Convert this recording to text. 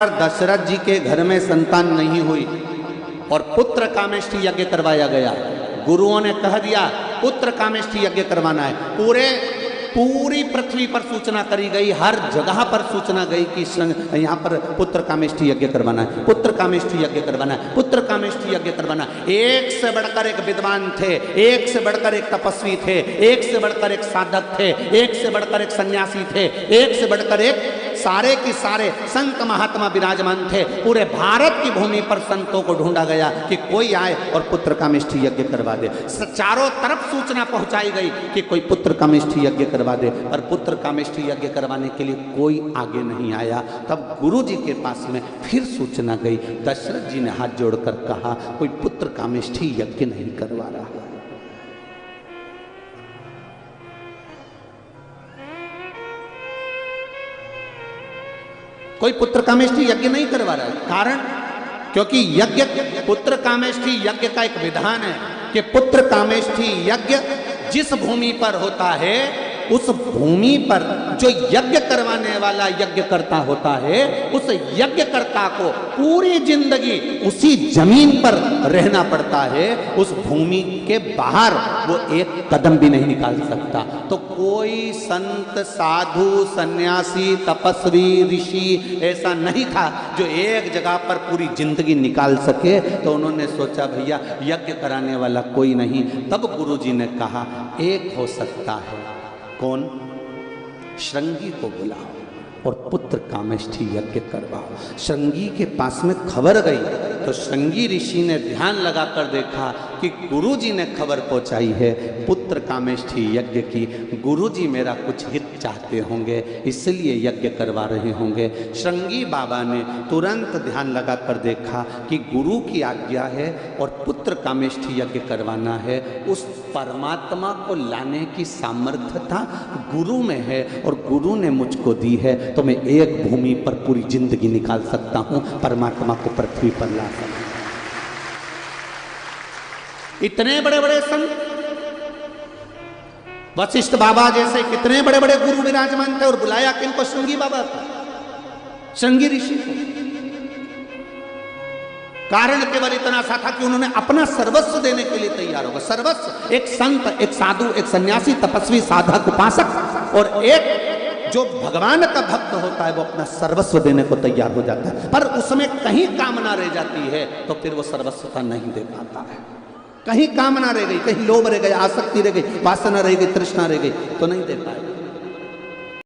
दशरथ जी के घर में संतान नहीं हुई और पुत्र कामेष्ठी यज्ञ करवाया गया। गुरुओं ने कह दिया पुत्र कामेष्ठी यज्ञ करवाना है। पूरी पृथ्वी पर सूचना करी गई, हर जगह पर सूचना गई कि यहाँ पर पुत्र कामेष्ठी यज्ञ करवाना है, पुत्र कामेष्ठी यज्ञ करवाना है, पुत्र कामेष्ठी यज्ञ करवाना है। एक से बढ़कर एक विद्वान थे, एक से बढ़कर एक तपस्वी थे, एक से बढ़कर एक साधक थे, एक से बढ़कर एक सन्यासी थे, एक से बढ़कर एक सारे के सारे संत महात्मा विराजमान थे। पूरे भारत की भूमि पर संतों को ढूंढा गया कि कोई आए और पुत्र कामेष्ठी यज्ञ करवा दे। चारों तरफ सूचना पहुंचाई गई कि कोई पुत्र कामेष्ठी यज्ञ करवा दे, पर पुत्र कामेष्ठी यज्ञ करवाने के लिए कोई आगे नहीं आया। तब गुरु जी के पास में फिर सूचना गई। दशरथ जी ने हाथ जोड़कर कहा कोई पुत्र कामेष्ठी यज्ञ नहीं करवा रहा। कोई पुत्र कामेष्ठी यज्ञ नहीं करवा रहा है। कारण क्योंकि यज्ञ पुत्र कामेष्ठी यज्ञ का एक विधान है कि पुत्र कामेष्ठी यज्ञ जिस भूमि पर होता है उस भूमि पर जो यज्ञ करवाने वाला यज्ञकर्ता होता है उस यज्ञकर्ता को पूरी जिंदगी उसी जमीन पर रहना पड़ता है। उस भूमि के बाहर वो एक कदम भी नहीं निकाल सकता। तो कोई संत साधु सन्यासी तपस्वी ऋषि ऐसा नहीं था जो एक जगह पर पूरी जिंदगी निकाल सके। तो उन्होंने सोचा भैया यज्ञ कराने वाला कोई नहीं। तब गुरुजी ने कहा एक हो सकता है। कौन? श्रृंगी को बुलाओ और पुत्र कामेष्ठी यज्ञ करवाओ। श्रृंगी के पास में खबर गई तो श्रृंगी ऋषि ने ध्यान लगाकर देखा कि गुरुजी ने खबर पहुंचाई है पुत्र कामेष्ठी यज्ञ की। गुरुजी मेरा कुछ हित चाहते होंगे इसलिए यज्ञ करवा रहे होंगे। श्रृंगी बाबा ने तुरंत ध्यान लगाकर देखा कि गुरु की आज्ञा है और पुत्र कामेष्ठी यज्ञ करवाना है। उस परमात्मा को लाने की सामर्थ्यता गुरु में है और गुरु ने मुझको दी है तो मैं एक भूमि पर पूरी जिंदगी निकाल सकता हूं, परमात्मा को पृथ्वी पर ला सकता हूं। इतने बड़े बड़े संत वशिष्ठ बाबा जैसे कितने बड़े बड़े गुरु विराजमान थे और बुलाया किनको? श्रृंगी बाबा को, श्रृंगी ऋषि को। कारण केवल इतना सा था कि उन्होंने अपना सर्वस्व देने के लिए तैयार होगा। सर्वस्व, एक संत, एक साधु, एक सन्यासी, तपस्वी, साधक, उपासक और एक जो भगवान का भक्त होता है वो अपना सर्वस्व देने को तैयार हो जाता है। पर उसमें कहीं कामना रह जाती है तो फिर वो सर्वस्वता नहीं दे पाता है। कहीं कामना रह गई, कहीं लोभ रह गया, आसक्ति रह गई, वासना रह गई, तृष्णा रह गई तो नहीं दे पाएगा।